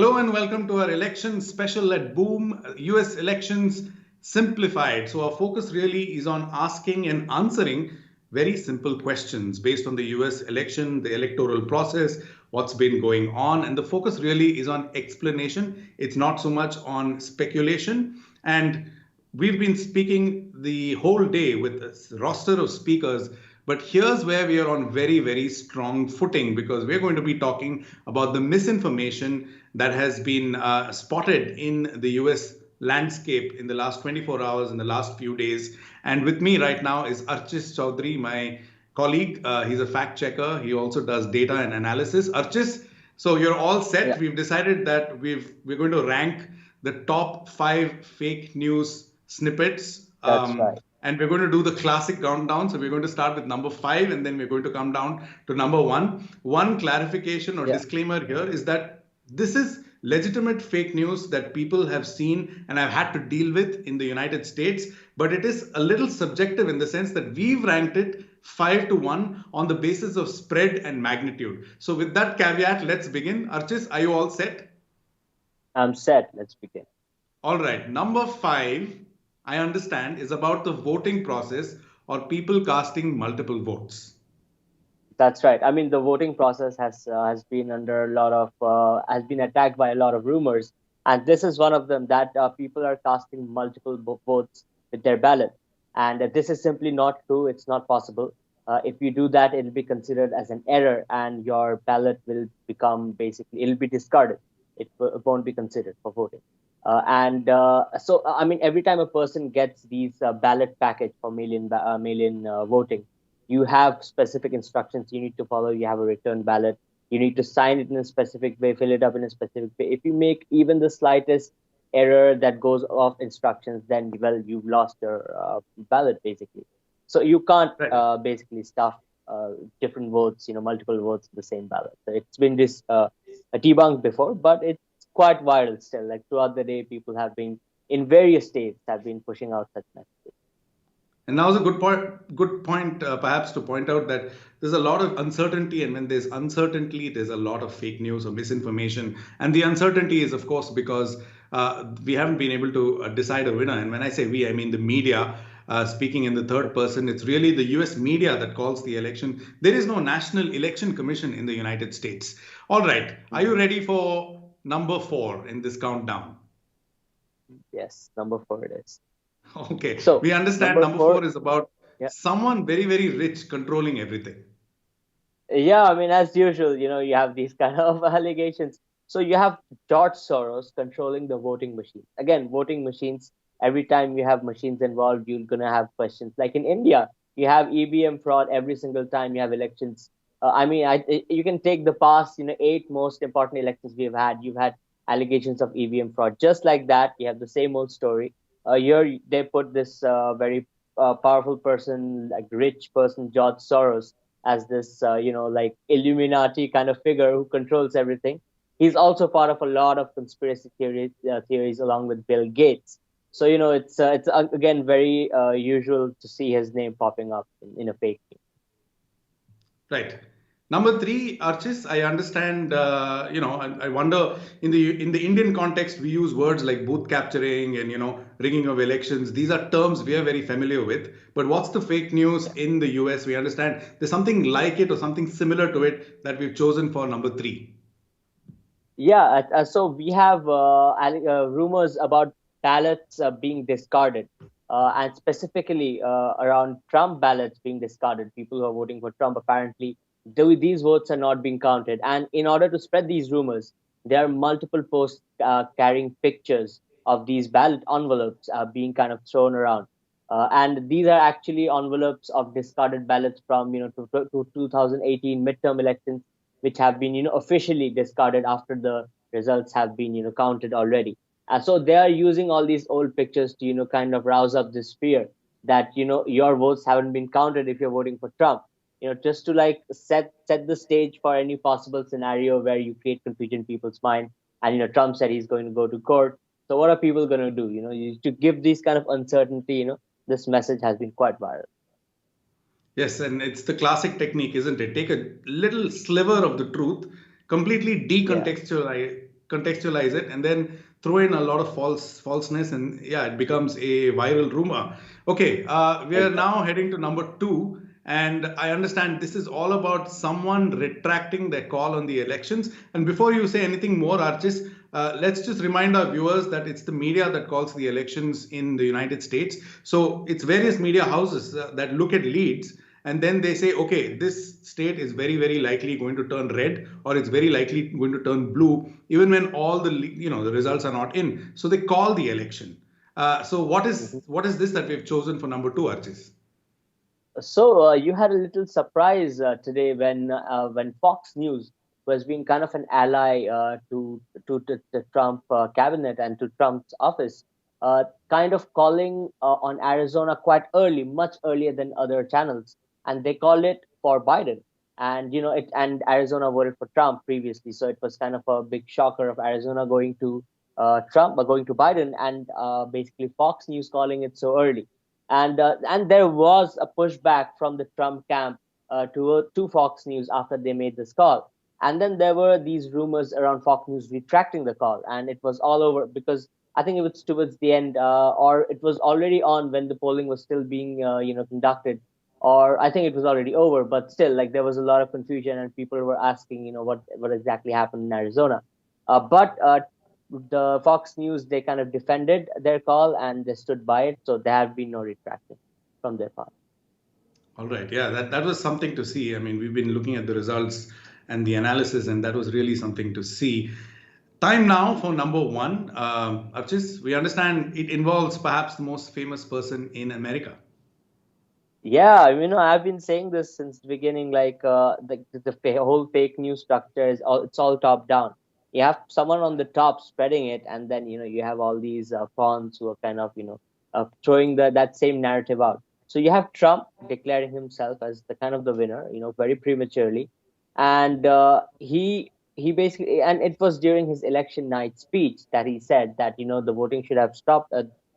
Hello and welcome to our election special at Boom, US Elections Simplified. So our focus really is on asking and answering very simple questions based on the US election, the electoral process, what's been going on. And the focus really is on explanation. It's not so much on speculation. And we've been speaking the whole day with a roster of speakers. But here's where we are on very, very strong footing, because we're going to be talking about the misinformation that has been spotted in the US landscape in the last 24 hours, in the last few days. And with me right now is ARCHIS Choudhury, my colleague. He's a fact checker. He also does data and analysis. ARCHIS, so you're all set. Yeah. We've decided that we're going to rank the top 5 fake news snippets. That's right. And we're going to do the classic countdown. So we're going to start with number 5, and then we're going to come down to number 1. One clarification or disclaimer here is that this is legitimate fake news that people have seen and have had to deal with in the United States, but it is a little subjective in the sense that we've ranked it 5 to 1 on the basis of spread and magnitude. So with that caveat, let's begin. Archis, are you all set? I'm set. Let's begin. All right. Number 5, I understand, is about the voting process or people casting multiple votes. That's right. I mean, the voting process has been under a lot of has been attacked by a lot of rumors, and this is one of them, that people are casting multiple votes with their ballot, and this is simply not true. It's not possible. If you do that, it'll be considered as an error, and your ballot will become it'll be discarded. It won't be considered for voting. So, I mean, every time a person gets these ballot package for mail-in voting, you have specific instructions you need to follow. You have a return ballot. You need to sign it in a specific way, fill it up in a specific way. If you make even the slightest error that goes off instructions, then, well, you've lost your ballot, basically. So you can't basically stuff different votes, multiple votes in the same ballot. So it's been debunked before, but it's quite viral still. Like throughout the day, people have been, in various states, have been pushing out such messages. And now is a good point, perhaps, to point out that there's a lot of uncertainty, and when there's uncertainty, there's a lot of fake news or misinformation. And the uncertainty is, of course, because we haven't been able to decide a winner. And when I say we, I mean the media. Speaking in the third person, it's really the US media that calls the election. There is no National Election Commission in the United States. All right. Are you ready for number 4 in this countdown? Yes, number 4 it is. Okay. So we understand number 4 is about someone very, very rich controlling everything. Yeah, I mean, as usual, you have these kind of allegations. So you have George Soros controlling the voting machine. Again, voting machines. Every time you have machines involved, you're going to have questions. Like in India, you have EVM fraud every single time you have elections. You can take the past, 8 most important elections we've had. You've had allegations of EVM fraud. Just like that, you have the same old story. Here, they put this very powerful person, like rich person, George Soros, as this, like Illuminati kind of figure who controls everything. He's also part of a lot of conspiracy theories along with Bill Gates. So, it's again, very usual to see his name popping up in a fake news. Right. Number 3, Archis, I understand, I wonder, in the Indian context, we use words like booth capturing and, rigging of elections. These are terms we are very familiar with. But what's the fake news in the US? We understand there's something like it or something similar to it that we've chosen for number 3. Yeah, so we have rumors about ballots being discarded, and specifically around Trump ballots being discarded. People who are voting for Trump, apparently, these votes are not being counted. And in order to spread these rumors, there are multiple posts carrying pictures of these ballot envelopes being kind of thrown around. And these are actually envelopes of discarded ballots from 2018 midterm elections, which have been officially discarded after the results have been counted already. So they are using all these old pictures to, kind of rouse up this fear that, your votes haven't been counted if you're voting for Trump, just to like set the stage for any possible scenario where you create confusion in people's mind. And, Trump said he's going to go to court. So what are people going to do? To give these kind of uncertainty, this message has been quite viral. Yes, and it's the classic technique, isn't it? Take a little sliver of the truth, completely decontextualize contextualize it, and then throw in a lot of falseness, and yeah, it becomes a viral rumor. Okay, we are now heading to number 2. And I understand this is all about someone retracting their call on the elections. And before you say anything more, Archis, let's just remind our viewers that it's the media that calls the elections in the United States. So it's various media houses that look at leads, and then they say, okay, this state is very, very likely going to turn red, or it's very likely going to turn blue, even when all the the results are not in. So they call the election. So what is this that we've chosen for number 2, Archis? So you had a little surprise today when Fox News was being kind of an ally to the Trump cabinet and to Trump's office, kind of calling on Arizona quite early, much earlier than other channels, and they called it for Biden. And and Arizona voted for Trump previously, so it was kind of a big shocker of Arizona going to Trump, going to Biden, and basically Fox News calling it so early. And there was a pushback from the Trump camp to Fox News after they made this call. And then there were these rumors around Fox News retracting the call, and it was all over because I think it was towards the end, or it was already on when the polling was still being conducted, or I think it was already over. But still, like, there was a lot of confusion, and people were asking, what exactly happened in Arizona. But the Fox News, they kind of defended their call and they stood by it. So there have been no retracting from their part. All right. Yeah, that was something to see. I mean, we've been looking at the results and the analysis, and that was really something to see. Time now for number 1. Archis, we understand it involves perhaps the most famous person in America. Yeah, I've been saying this since the beginning, like the whole fake news structure it's all top down. You have someone on the top spreading it, and then you have all these pawns who are kind of throwing that same narrative out. So you have Trump declaring himself as the kind of the winner, very prematurely, and he basically, and it was during his election night speech that he said that the voting should have stopped,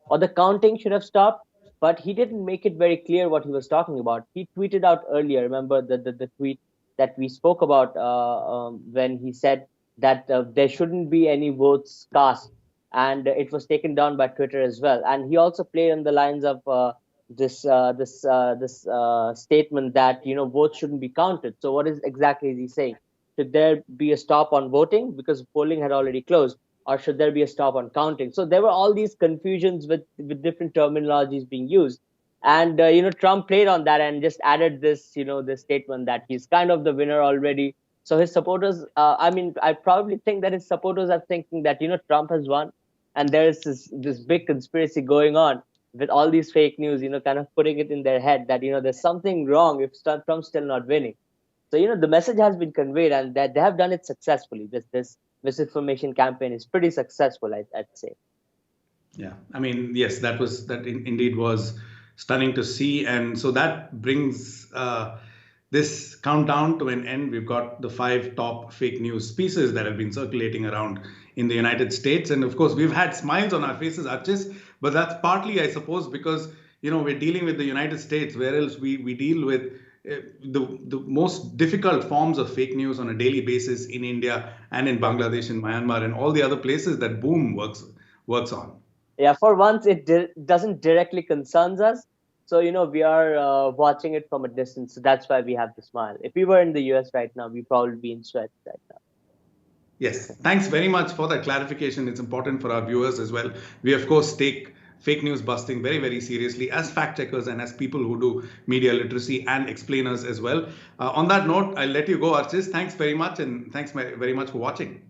or the counting should have stopped, but he didn't make it very clear what he was talking about. He tweeted out earlier, remember the tweet that we spoke about when he said that there shouldn't be any votes cast, and it was taken down by Twitter as well. And he also played on the lines of this statement that votes shouldn't be counted. So what exactly is he saying? Should there be a stop on voting because polling had already closed, or should there be a stop on counting? So there were all these confusions with different terminologies being used, and Trump played on that and just added this this statement that he's kind of the winner already. So his supporters, I probably think that his supporters are thinking that Trump has won, and there's this big conspiracy going on with all these fake news, kind of putting it in their head that there's something wrong if Trump's still not winning. So the message has been conveyed, and that they have done it successfully. This misinformation campaign is pretty successful, I'd say. Yeah, I mean, yes, that indeed was stunning to see, and so that brings this countdown to an end. We've got the 5 top fake news pieces that have been circulating around in the United States. And of course, we've had smiles on our faces, Archis, but that's partly, I suppose, because, we're dealing with the United States, whereas we deal with the most difficult forms of fake news on a daily basis in India and in Bangladesh and Myanmar and all the other places that BOOM works on. Yeah, for once, it doesn't directly concerns us. So, we are watching it from a distance. So that's why we have the smile. If we were in the US right now, we'd probably be in sweat right now. Yes. Thanks very much for that clarification. It's important for our viewers as well. We, of course, take fake news busting very, very seriously as fact checkers and as people who do media literacy and explainers as well. On that note, I'll let you go, Archis. Thanks very much. And thanks very much for watching.